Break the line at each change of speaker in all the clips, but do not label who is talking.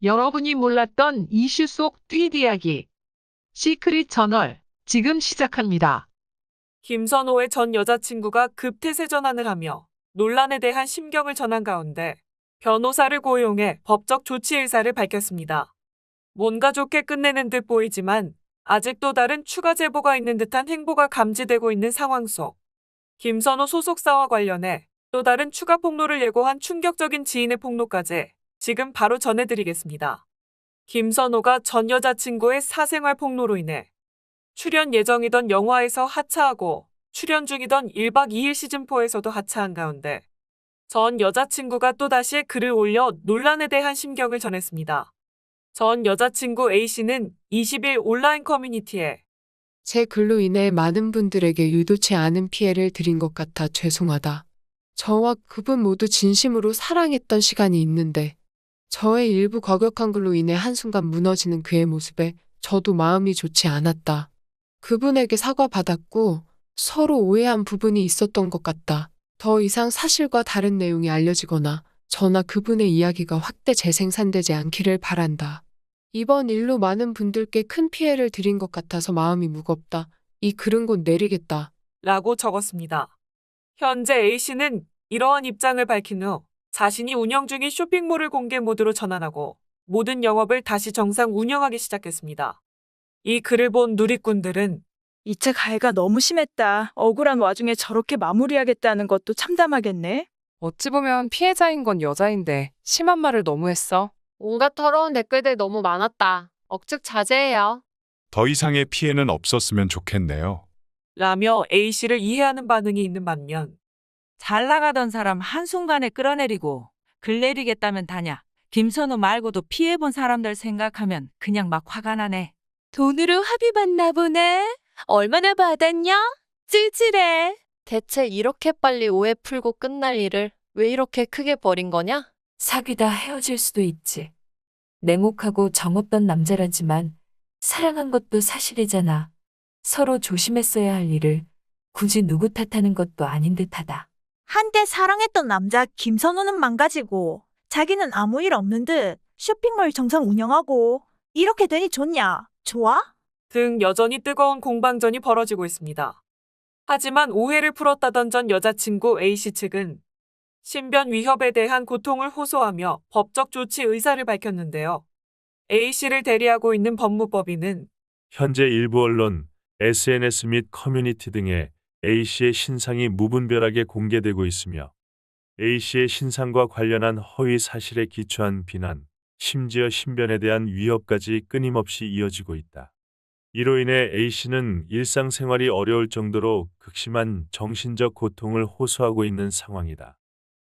여러분이 몰랐던 이슈 속 뒷이야기. 시크릿 저널, 지금 시작합니다.
김선호의 전 여자친구가 급태세 전환을 하며 논란에 대한 심경을 전한 가운데 변호사를 고용해 법적 조치 의사를 밝혔습니다. 뭔가 좋게 끝내는 듯 보이지만 아직 또 다른 추가 제보가 있는 듯한 행보가 감지되고 있는 상황 속 김선호 소속사와 관련해 또 다른 추가 폭로를 예고한 충격적인 지인의 폭로까지 지금 바로 전해드리겠습니다. 김선호가 전 여자친구의 사생활 폭로로 인해 출연 예정이던 영화에서 하차하고 출연 중이던 1박 2일 시즌4에서도 하차한 가운데 전 여자친구가 또다시 글을 올려 논란에 대한 심경을 전했습니다. 전 여자친구 A씨는 20일 온라인 커뮤니티에
제 글로 인해 많은 분들에게 의도치 않은 피해를 드린 것 같아 죄송하다. 저와 그분 모두 진심으로 사랑했던 시간이 있는데 저의 일부 과격한 글로 인해 한순간 무너지는 그의 모습에 저도 마음이 좋지 않았다. 그분에게 사과받았고 서로 오해한 부분이 있었던 것 같다. 더 이상 사실과 다른 내용이 알려지거나 저나 그분의 이야기가 확대 재생산되지 않기를 바란다. 이번 일로 많은 분들께 큰 피해를 드린 것 같아서 마음이 무겁다. 이 글은 곧 내리겠다.
라고 적었습니다. 현재 A씨는 이러한 입장을 밝힌 후 자신이 운영 중인 쇼핑몰을 공개 모드로 전환하고 모든 영업을 다시 정상 운영하기 시작했습니다. 이 글을 본 누리꾼들은
이 차 가해가 너무 심했다. 억울한 와중에 저렇게 마무리하겠다는 것도 참담하겠네.
어찌 보면 피해자인 건 여자인데 심한 말을 너무 했어.
온갖 더러운 댓글들 너무 많았다. 억측 자제해요.
더 이상의 피해는 없었으면 좋겠네요.
라며 A씨를 이해하는 반응이 있는 반면
잘 나가던 사람 한순간에 끌어내리고 글 내리겠다면 다냐. 김선호 말고도 피해본 사람들 생각하면 그냥 막 화가 나네.
돈으로 합의받나 보네. 얼마나 받았냐? 찌질해.
대체 이렇게 빨리 오해 풀고 끝날 일을 왜 이렇게 크게 버린 거냐?
사귀다 헤어질 수도 있지. 냉혹하고 정없던 남자라지만 사랑한 것도 사실이잖아. 서로 조심했어야 할 일을 굳이 누구 탓하는 것도 아닌 듯하다.
한때 사랑했던 남자 김선호는 망가지고 자기는 아무 일 없는 듯 쇼핑몰 정상 운영하고 이렇게 되니 좋냐? 좋아?
등 여전히 뜨거운 공방전이 벌어지고 있습니다. 하지만 오해를 풀었다던 전 여자친구 A씨 측은 신변 위협에 대한 고통을 호소하며 법적 조치 의사를 밝혔는데요. A씨를 대리하고 있는 법무법인은
현재 일부 언론, SNS 및 커뮤니티 등에 A씨의 신상이 무분별하게 공개되고 있으며 A씨의 신상과 관련한 허위 사실에 기초한 비난, 심지어 신변에 대한 위협까지 끊임없이 이어지고 있다. 이로 인해 A씨는 일상생활이 어려울 정도로 극심한 정신적 고통을 호소하고 있는 상황이다.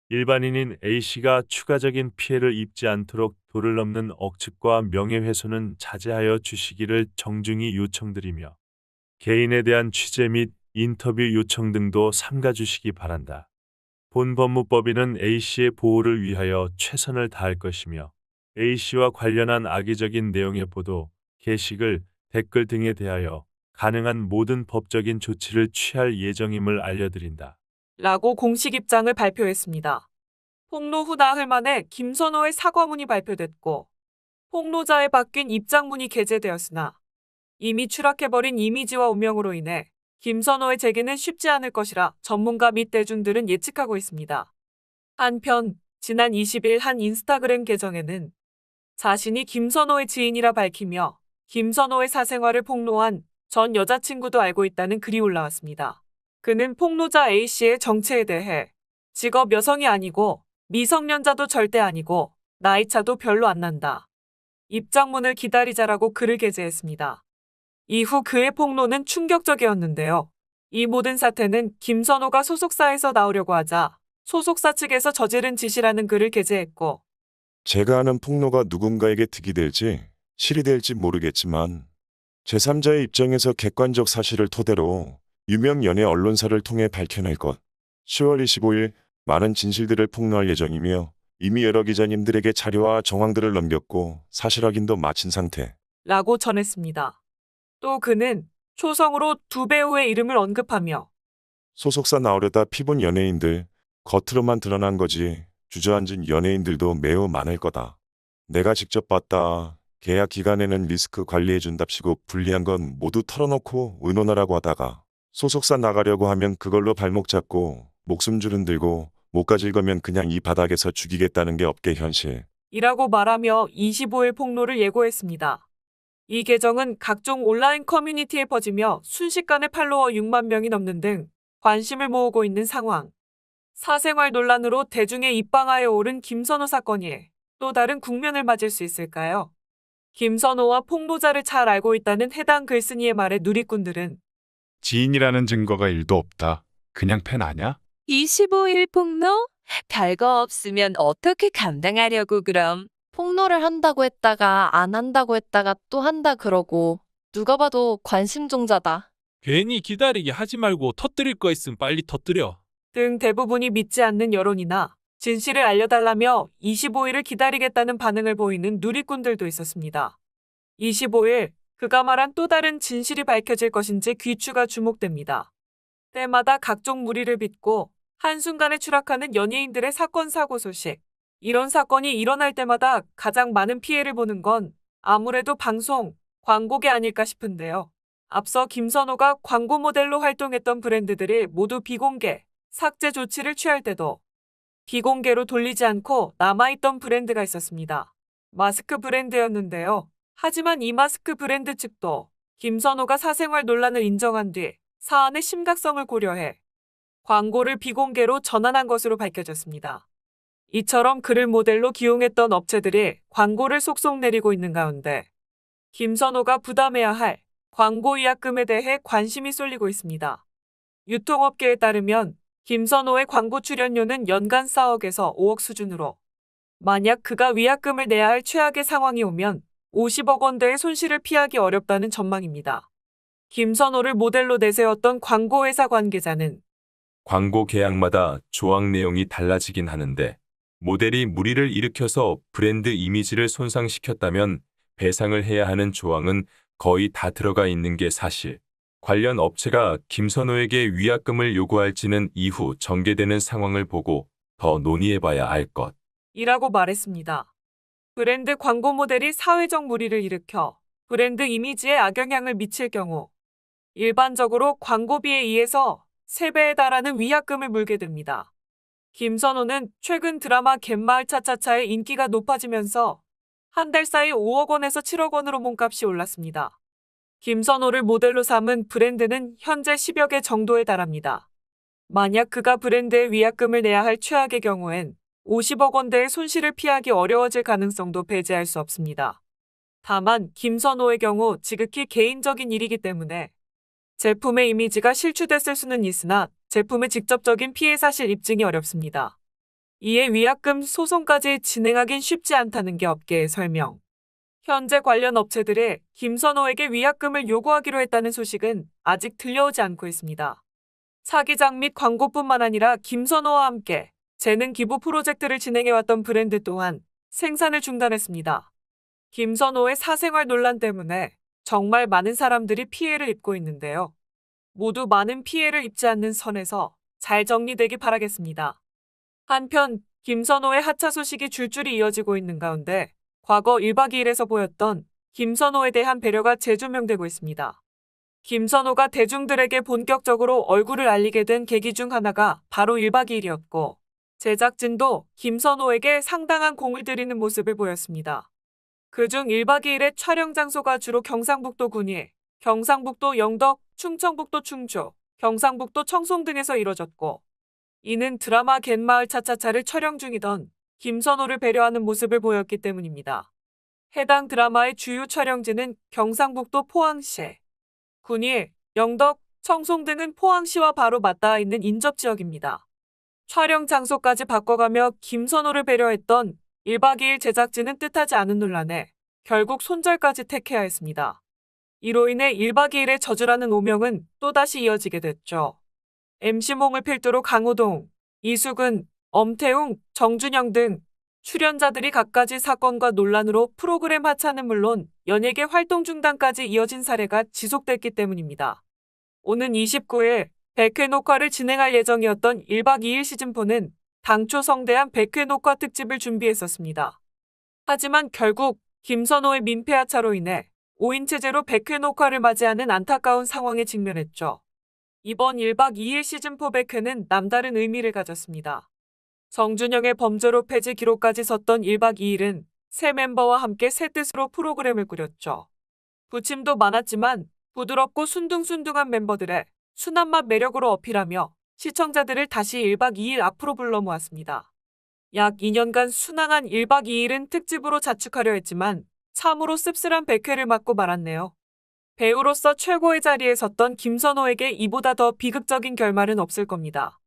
일반인인 A씨가 추가적인 피해를 입지 않도록 도를 넘는 억측과 명예훼손은 자제하여 주시기를 정중히 요청드리며 개인에 대한 취재 및 인터뷰 요청 등도 삼가주시기 바란다. 본 법무법인은 A씨의 보호를 위하여 최선을 다할 것이며 A씨와 관련한 악의적인 내용의 보도, 게시글, 댓글 등에 대하여 가능한 모든 법적인 조치를 취할 예정임을 알려드린다.
라고 공식 입장을 발표했습니다. 폭로 후 나흘 만에 김선호의 사과문이 발표됐고 폭로자의 바뀐 입장문이 게재되었으나 이미 추락해버린 이미지와 운명으로 인해 김선호의 재기는 쉽지 않을 것이라 전문가 및 대중들은 예측하고 있습니다. 한편 지난 20일 한 인스타그램 계정에는 자신이 김선호의 지인이라 밝히며 김선호의 사생활을 폭로한 전 여자친구도 알고 있다는 글이 올라왔습니다. 그는 폭로자 A씨의 정체에 대해 직업 여성이 아니고 미성년자도 절대 아니고 나이차도 별로 안 난다. 입장문을 기다리자라고 글을 게재했습니다. 이후 그의 폭로는 충격적이었는데요. 이 모든 사태는 김선호가 소속사에서 나오려고 하자 소속사 측에서 저지른 짓이라는 글을 게재했고
제가 하는 폭로가 누군가에게 득이 될지 실이 될지 모르겠지만 제3자의 입장에서 객관적 사실을 토대로 유명 연예 언론사를 통해 밝혀낼 것. 10월 25일 많은 진실들을 폭로할 예정이며 이미 여러 기자님들에게 자료와 정황들을 넘겼고 사실 확인도 마친 상태.
라고 전했습니다. 또 그는 초성으로 두 배우의 이름을 언급하며
소속사 나오려다 피본 연예인들, 겉으로만 드러난 거지 주저앉은 연예인들도 매우 많을 거다. 내가 직접 봤다. 계약 기간에는 리스크 관리해준답시고 불리한 건 모두 털어놓고 의논하라고 하다가 소속사 나가려고 하면 그걸로 발목 잡고 목숨줄 흔들고 못 가질 거면 그냥 이 바닥에서 죽이겠다는 게 업계 현실.
이라고 말하며 25일 폭로를 예고했습니다. 이 계정은 각종 온라인 커뮤니티에 퍼지며 순식간에 팔로워 6만 명이 넘는 등 관심을 모으고 있는 상황. 사생활 논란으로 대중의 입방아에 오른 김선호 사건이 또 다른 국면을 맞을 수 있을까요? 김선호와 폭로자를 잘 알고 있다는 해당 글쓴이의 말에 누리꾼들은
지인이라는 증거가 1도 없다. 그냥 팬 아냐?
25일 폭로? 별거 없으면 어떻게 감당하려고 그럼?
폭로를 한다고 했다가 안 한다고 했다가 또 한다 그러고 누가 봐도 관심종자다.
괜히 기다리게 하지 말고 터뜨릴 거 있으면 빨리 터뜨려.
등 대부분이 믿지 않는 여론이나 진실을 알려달라며 25일을 기다리겠다는 반응을 보이는 누리꾼들도 있었습니다. 25일, 그가 말한 또 다른 진실이 밝혀질 것인지 귀추가 주목됩니다. 때마다 각종 무리를 빚고 한순간에 추락하는 연예인들의 사건 사고 소식. 이런 사건이 일어날 때마다 가장 많은 피해를 보는 건 아무래도 방송, 광고계 아닐까 싶은데요. 앞서 김선호가 광고 모델로 활동했던 브랜드들이 모두 비공개, 삭제 조치를 취할 때도 비공개로 돌리지 않고 남아있던 브랜드가 있었습니다. 마스크 브랜드였는데요. 하지만 이 마스크 브랜드 측도 김선호가 사생활 논란을 인정한 뒤 사안의 심각성을 고려해 광고를 비공개로 전환한 것으로 밝혀졌습니다. 이처럼 그를 모델로 기용했던 업체들이 광고를 속속 내리고 있는 가운데 김선호가 부담해야 할 광고 위약금에 대해 관심이 쏠리고 있습니다. 유통업계에 따르면 김선호의 광고 출연료는 연간 4억에서 5억 수준으로 만약 그가 위약금을 내야 할 최악의 상황이 오면 50억 원대의 손실을 피하기 어렵다는 전망입니다. 김선호를 모델로 내세웠던 광고회사 관계자는
광고 계약마다 조항 내용이 달라지긴 하는데 모델이 무리를 일으켜서 브랜드 이미지를 손상시켰다면 배상을 해야 하는 조항은 거의 다 들어가 있는 게 사실. 관련 업체가 김선호에게 위약금을 요구할지는 이후 전개되는 상황을 보고 더 논의해봐야 알 것.
이라고 말했습니다. 브랜드 광고 모델이 사회적 무리를 일으켜 브랜드 이미지에 악영향을 미칠 경우 일반적으로 광고비에 의해서 3배에 달하는 위약금을 물게 됩니다. 김선호는 최근 드라마 갯마을 차차차의 인기가 높아지면서 한 달 사이 5억 원에서 7억 원으로 몸값이 올랐습니다. 김선호를 모델로 삼은 브랜드는 현재 10여 개 정도에 달합니다. 만약 그가 브랜드에 위약금을 내야 할 최악의 경우엔 50억 원대의 손실을 피하기 어려워질 가능성도 배제할 수 없습니다. 다만 김선호의 경우 지극히 개인적인 일이기 때문에 제품의 이미지가 실추됐을 수는 있으나 제품의 직접적인 피해 사실 입증이 어렵습니다. 이에 위약금 소송까지 진행하긴 쉽지 않다는 게 업계의 설명. 현재 관련 업체들이 김선호에게 위약금을 요구하기로 했다는 소식은 아직 들려오지 않고 있습니다. 사기장 및 광고뿐만 아니라 김선호와 함께 재능 기부 프로젝트를 진행해왔던 브랜드 또한 생산을 중단했습니다. 김선호의 사생활 논란 때문에 정말 많은 사람들이 피해를 입고 있는데요. 모두 많은 피해를 입지 않는 선에서 잘 정리되기 바라겠습니다. 한편 김선호의 하차 소식이 줄줄이 이어지고 있는 가운데 과거 1박 2일에서 보였던 김선호에 대한 배려가 재조명되고 있습니다. 김선호가 대중들에게 본격적으로 얼굴을 알리게 된 계기 중 하나가 바로 1박 2일이었고 제작진도 김선호에게 상당한 공을 들이는 모습을 보였습니다. 그중 1박 2일의 촬영 장소가 주로 경상북도 군위, 경상북도 영덕, 충청북도 충주, 경상북도 청송 등에서 이뤄졌고 이는 드라마 갯마을 차차차를 촬영 중이던 김선호를 배려하는 모습을 보였기 때문입니다. 해당 드라마의 주요 촬영지는 경상북도 포항시, 군위, 영덕, 청송 등은 포항시와 바로 맞닿아 있는 인접지역입니다. 촬영 장소까지 바꿔가며 김선호를 배려했던 1박 2일 제작진은 뜻하지 않은 논란에 결국 손절까지 택해야 했습니다. 이로 인해 1박 2일의 저주라는 오명은 또다시 이어지게 됐죠. MC몽을 필두로 강호동, 이수근, 엄태웅, 정준영 등 출연자들이 갖가지 사건과 논란으로 프로그램 하차는 물론 연예계 활동 중단까지 이어진 사례가 지속됐기 때문입니다. 오는 29일 100회 녹화를 진행할 예정이었던 1박 2일 시즌4는 당초 성대한 100회 녹화 특집을 준비했었습니다. 하지만 결국 김선호의 민폐하차로 인해 5인 체제로 100회 녹화를 맞이하는 안타까운 상황에 직면했죠. 이번 1박 2일 시즌4 100회는 남다른 의미를 가졌습니다. 정준영의 범죄로 폐지 기록까지 섰던 1박 2일은 새 멤버와 함께 새 뜻으로 프로그램을 꾸렸죠. 부침도 많았지만 부드럽고 순둥순둥한 멤버들의 순한 맛 매력으로 어필하며 시청자들을 다시 1박 2일 앞으로 불러 모았습니다. 약 2년간 순항한 1박 2일은 특집으로 자축하려 했지만 참으로 씁쓸한 100회를 맞고 말았네요. 배우로서 최고의 자리에 섰던 김선호에게 이보다 더 비극적인 결말은 없을 겁니다.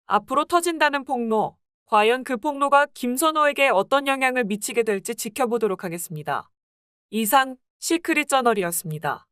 앞으로 터진다는 폭로, 과연 그 폭로가 김선호에게 어떤 영향을 미치게 될지 지켜보도록 하겠습니다. 이상 시크릿 저널이었습니다.